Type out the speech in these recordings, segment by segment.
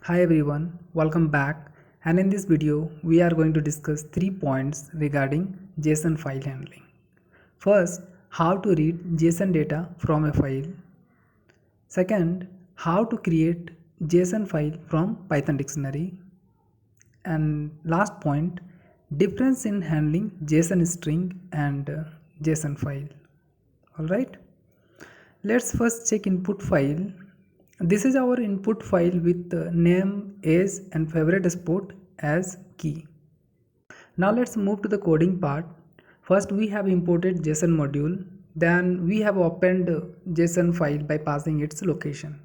Hi everyone, welcome back, and in this video we are going to discuss 3 points regarding JSON file handling. First, how to read JSON data from a file. Second, how to create JSON file from Python dictionary. And last point, difference in handling JSON string and JSON file. Alright, let's first check input file. This is our input file with name, age and favorite sport as key. Now let's move to the coding part. First we have imported JSON module. Then we have opened JSON file by passing its location.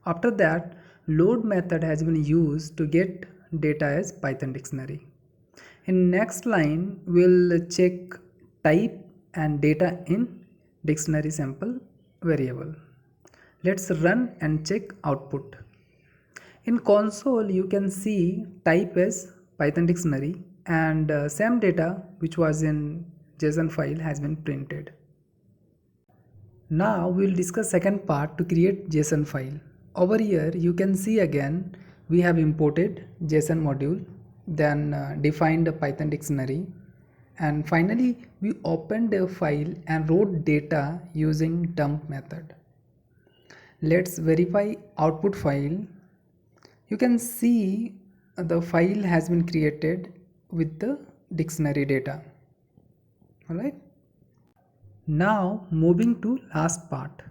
After that, load method has been used to get data as Python dictionary. In next line, we'll check type and data in dictionary sample variable. Let's run and check output. In console, you can see type as Python dictionary and same data which was in JSON file has been printed. Now we'll discuss second part to create JSON file. Over here you can see again we have imported JSON module, then defined a Python dictionary, and finally we opened a file and wrote data using dump method. Let's verify output file. You can see the file has been created with the dictionary data. Alright. Now moving to last part.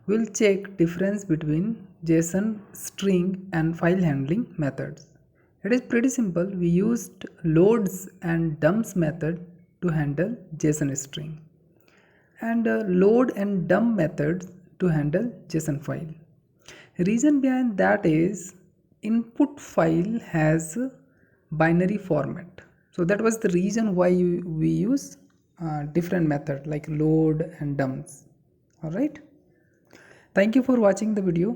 We'll check difference between JSON string and file handling methods. It is pretty simple. We used loads and dumps method to handle JSON string, and load and dump methods to handle JSON file. Reason behind that is input file has binary format, so that was the reason why we use different method like load and dumps. Alright, thank you for watching the video.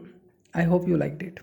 I hope you liked it.